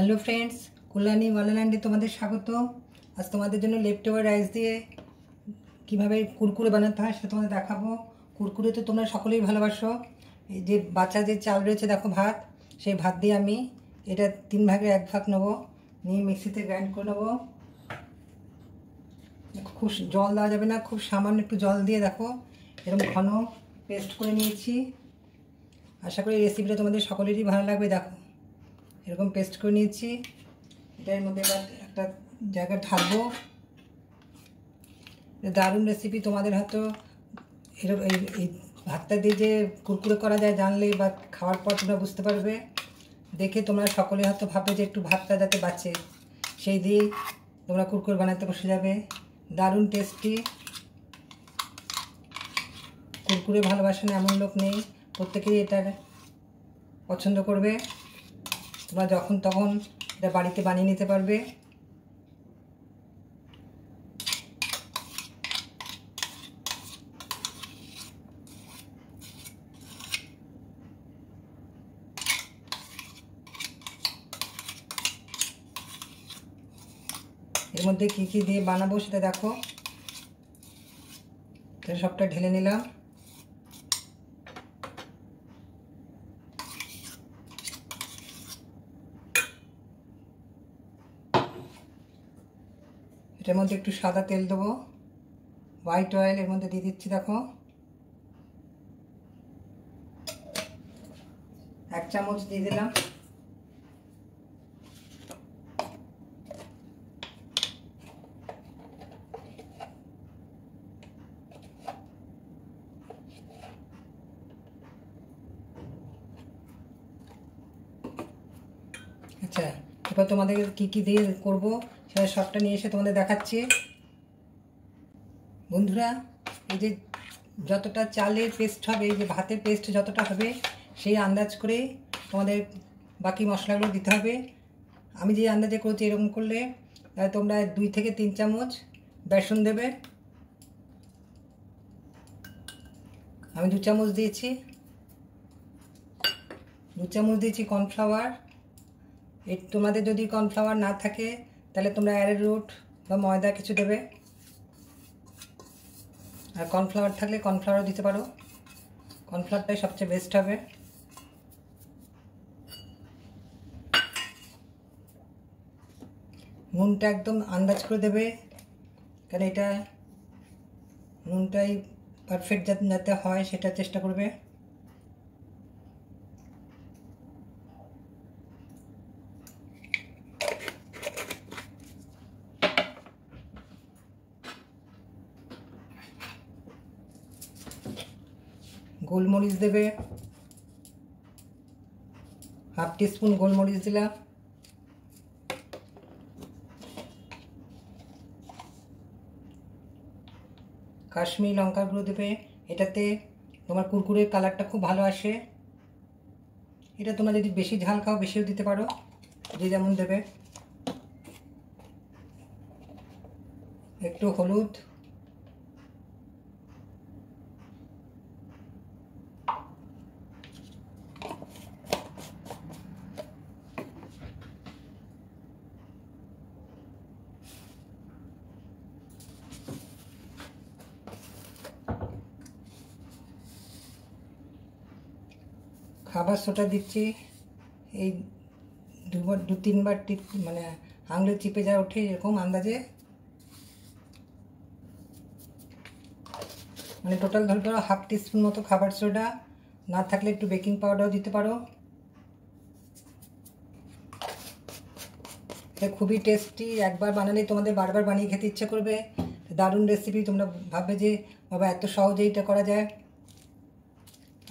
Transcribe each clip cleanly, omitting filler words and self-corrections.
Hello friends, Kalyani ওয়ালাল্যান্ডে তোমাদের স্বাগত। আজ তোমাদের জন্য লেফট ওভার রাইস দিয়ে কীভাবে কুরকুরে বানাতে হয় সেটা তোমাদের দেখাবো। কুরকুরে তো তোমরা সকলেই ভালোবাসো। এই যে বাচ্চা যে চাল রয়েছে দেখো, ভাত, সেই ভাত দিয়ে আমি এটা 3 ভাগের 1 ভাগ নেবো, নিয়ে মিক্সিতে গ্রাইন্ড করে নেবো। খুব জল দেওয়া যাবে না, খুব সামান্য একটু জল দিয়ে দেখো এরকম ঘন পেস্ট করে নিয়েছি। আশা করি রেসিপিটা তোমাদের সকলেরই ভালো লাগবে। দেখো এরকম পেস্ট করে নিয়েছি। এটার মধ্যে এবার একটা জায়গায় ঢালবো। দারুণ রেসিপি, তোমাদের হয়তো এরকম এই ভাতটা দিয়ে যে কুরকুরে করা যায় জানলে বা খাওয়ার পর তোমরা বুঝতে পারবে। দেখে তোমরা সকলে হয়তো ভাববে যে একটু ভাতটা যাতে বাঁচে, সেই দিয়েই তোমরা কুরকুরে বানাতে বসে যাবে। দারুণ টেস্টি কুরকুরে ভালোবাসে না এমন লোক নেই, প্রত্যেকেই এটার পছন্দ করবে। তোমরা যখন তখন এটা বাড়িতে বানিয়ে নিতে পারবে। এর মধ্যে কী কী দিয়ে বানাবো সেটা দেখো। সবটা ঢেলে নিলাম। এটার মধ্যে একটু সাদা তেল দেবো, হোয়াইট অয়েল এর মধ্যে দিয়ে দিচ্ছি। দেখো 1 চামচ দিয়ে দিলাম। আচ্ছা, এবার তোমাদের কী কী দিয়ে করবো সেটা সবটা নিয়ে এসে তোমাদের দেখাচ্ছি। বন্ধুরা, এই যে যতটা চালের পেস্ট হবে, এই যে ভাতের পেস্ট যতটা হবে সেই আন্দাজ করে তোমাদের বাকি মশলাগুলো দিতে হবে। আমি যে আন্দাজে করছি এরকম করলে তোমরা 2 থেকে 3 চামচ বেসন দেবে। আমি 2 চামচ দিয়েছি। 2 চামচ দিয়েছি কর্নফ্লাওয়ার। তোমাদের যদি কর্নফ্লাওয়ার না থাকে তাহলে তোমরা অ্যারারুট বা ময়দা কিছু দেবে, আর কর্নফ্লাওয়ার থাকলে কর্নফ্লাওয়ারও দিতে পারো। কর্নফ্লাওয়ারটাই সবচেয়ে বেস্ট হবে। নুনটা একদম আন্দাজ করে দেবে, কারণ এটা নুনটাই পারফেক্ট যাতে হয় সেটা চেষ্টা করবে। গোলমরিচ দেবে, 1/2 টিস্পুন গোলমরিচ দিলাম। কাশ্মীরি লঙ্কার গুঁড়ো দেবে, এটাতে তোমার কুরকুরের কালারটা খুব ভালো আসে। এটা তোমরা যদি বেশি ঝাল খাও বেশিও দিতে পারো, যে যেমন দেবে। একটু হলুদ, খাবার সোডা দিচ্ছি। এই 2-3 বার মানে আঙুলে চিপে যা ওঠে এরকম আন্দাজে, মানে টোটাল ধরে ধরো 1/2 টিস্পুন মতো খাবার সোডা। না থাকলে একটু বেকিং পাউডারও দিতে পারো। এটা খুবই টেস্টি, একবার বানালেই তোমাদের বারবার বানিয়ে খেতে ইচ্ছে করবে। দারুণ রেসিপি, তোমরা ভাববে যে বাবা এত সহজেই এটা করা যায়।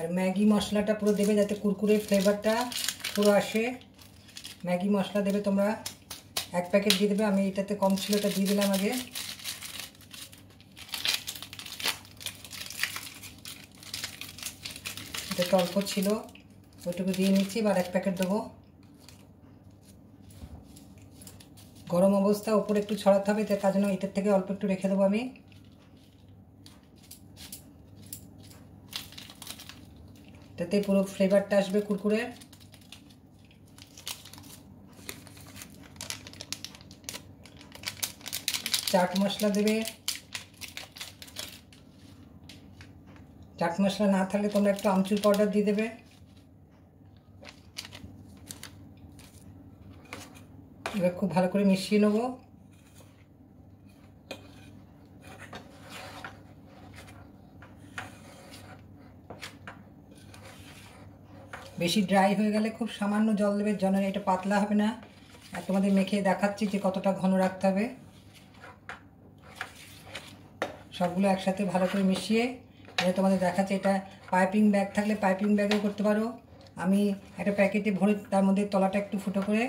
আর ম্যাগি মশলাটা পুরো দেবে যাতে কুরকুরের ফ্লেভারটা পুরো আসে। ম্যাগি মশলা দেবে তোমরা, 1 প্যাকেট দিয়ে দেবে। আমি এটাতে কম ছিল, এটা দিয়ে দিলাম আগে। এটা তো অল্প ছিল, ওইটুকু দিয়ে নিচ্ছি। এবার 1 প্যাকেট দেবো। গরম অবস্থা উপরে একটু ছড়াতে হবে, তার জন্য এটার থেকে অল্প একটু রেখে দেবো আমি। এটাতে পুরো ফ্লেভারটা আসবে কুরকুরে। চাট মশলা দেবে। চাট মশলা না থাকলে তোমরা একটু আমচুর পাউডার দিয়ে দেবে। এবার খুব ভালো করে মিশিয়ে নেবো। বেশি ড্রাই হয়ে গেলে খুব সামান্য জল দেবে, যেন এটা পাতলা হবে না। আর তোমাদের মেখে দেখাচ্ছি যে কতটা ঘন রাখতে হবে। সবগুলো একসাথে ভালো করে মিশিয়ে তোমাদের দেখাচ্ছি। এটা পাইপিং ব্যাগ থাকলে পাইপিং ব্যাগেও করতে পারো। আমি একটা প্যাকেটে ভরে তার মধ্যে তলাটা একটু ফুটো করে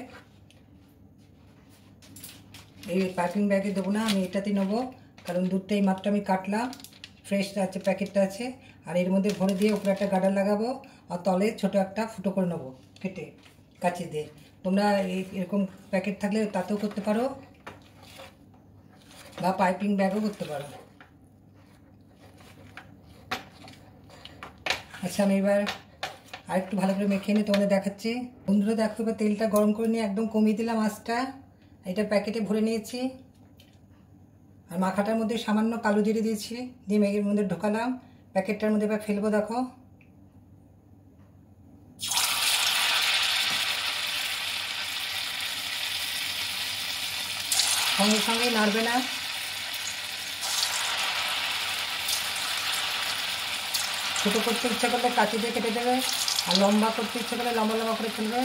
এই পাইপিং ব্যাগে দেবো না, আমি এটাতেই নেবো, কারণ দুধটা এই মাত্র আমি কাটলাম, ফ্রেশ আছে, প্যাকেটটা আছে। আর এর মধ্যে ভরে দিয়ে উপরে একটা গার্ডার লাগাবো, আর তলে ছোটো একটা ফুটো করে নেবো কেটে কাঁচি দিয়ে। তোমরা এরকম প্যাকেট থাকলে তাতেও করতে পারো, বা পাইপিং ব্যাগও করতে পারো। আচ্ছা, আমি এবার আরেকটু ভালো করে মেখে নিয়ে তোমাদের দেখাচ্ছি। বন্ধুরা দেখো, এবার তেলটা গরম করে নিয়ে একদম কমিয়ে দিলাম আঁচটা। এটা প্যাকেটে ভরে নিয়েছি। আর মাখাটার মধ্যে সামান্য কালো জিরে দিয়েছি, দিয়ে ম্যাগির মধ্যে ঢোকালাম। প্যাকেটটার মধ্যে এবার ফেলবো। দেখো, সঙ্গে সঙ্গে নাড়বে না। ছোটো করতে ইচ্ছা করলে কাঁচি দিয়ে কেটে দেবে, আর লম্বা করতে ইচ্ছা করলে লম্বা লম্বা করে ফেলবে।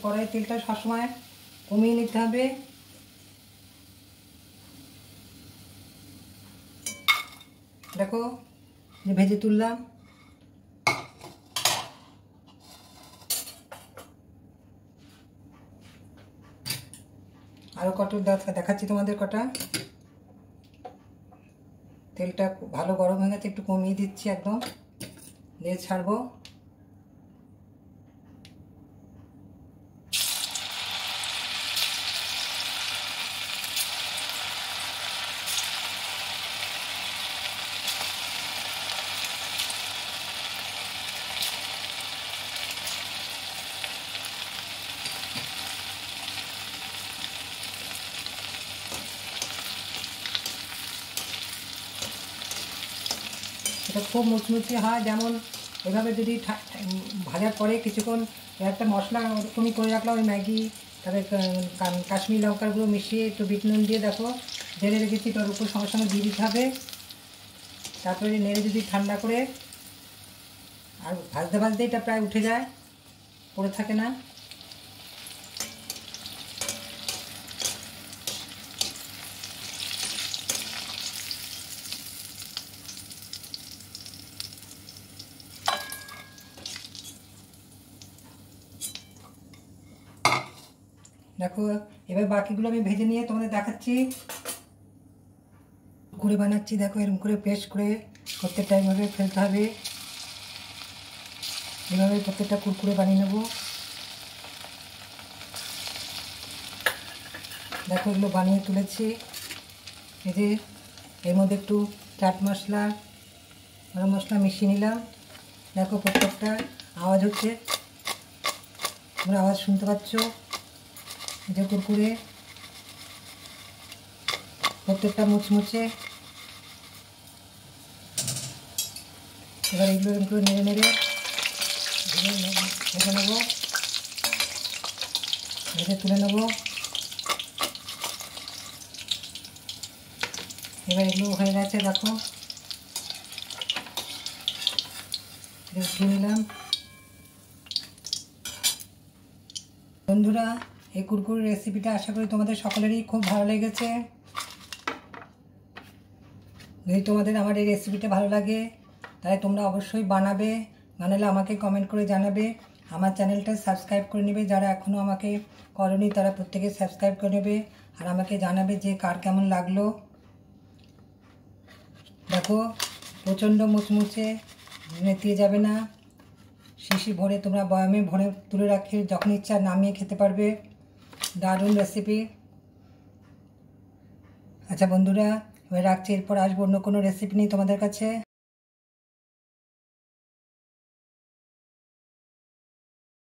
কড়াই তেলটা সবসময় কমিয়ে নিতে হবে। দেখো, ভেজে তুললাম। আরও কত দেখাচ্ছি তোমাদের কটা। তেলটা ভালো গরম হয়ে গেছে, একটু কমিয়ে দিচ্ছি, একদম দিয়ে ছাড়বো। এটা খুব মুচমুচে হয়, যেমন এভাবে যদি ভাজার পরে কিছুক্ষণ একটা মশলা ওরকমই করে রাখলাম, ওই ম্যাগি, তারপরে কাশ্মীরি লঙ্কার গুঁড়ো মিশিয়ে একটু বিট নুন দিয়ে দেখো ঢেলে রেখেছি, তার উপর সঙ্গে সঙ্গে দিয়ে দিতে হবে। তারপরে নেড়ে যদি ঠান্ডা করে, আর ভাজতে ভাজতে এটা প্রায় উঠে যায়, পড়ে থাকে না। দেখো, এবার বাকিগুলো আমি ভেজে নিয়ে তোমাদের দেখাচ্ছি। করে বানাচ্ছি, দেখো এরকম করে পেস্ট করে প্রত্যেকটা এইভাবে ফেলতে হবে। এভাবে প্রত্যেকটা কুরকুরে বানিয়ে নেব। দেখো, এগুলো বানিয়ে তুলেছি। এই যে এর মধ্যে একটু চাট মশলা, গরম মশলা মিশিয়ে নিলাম। দেখো, প্রত্যেকটা আওয়াজ হচ্ছে, তোমরা আওয়াজ শুনতে পাচ্ছ। এই যে কুরকুরে প্রত্যেকটা মুচমুচে। এবার এগুলো এরকম করে নেড়ে নেড়ে ভেজে নেবো, ভেজে তুলে নেবো। এবার এগুলো হয়ে গেছে, দেখো উঠিয়ে নিলাম। বন্ধুরা, এই কুরকুরে রেসিপিটা আশা করি তোমাদের সকলেরই খুব ভালো লেগেছে। যদি তোমাদের আমার এই রেসিপিটা ভালো লাগে তাহলে তোমরা অবশ্যই বানাবে, বানালে আমাকে কমেন্ট করে জানাবে। আমার চ্যানেলটা সাবস্ক্রাইব করে নেবে, যারা এখনও আমাকে করেনি তারা প্রত্যেকে সাবস্ক্রাইব করে নেবে, আর আমাকে জানাবে যে কার কেমন লাগলো। দেখো, প্রচণ্ড মুচমুচে, নেতিয়ে যাবে না। শিশি ভরে তোমরা বয়ামে ভরে তুলে রাখে, যখন ইচ্ছা নামিয়ে খেতে পারবে। দারুণ রেসিপি। আচ্ছা বন্ধুরা, এবার রাখছি, এরপর আসবো অন্য কোনো রেসিপি নিয়ে তোমাদের কাছে।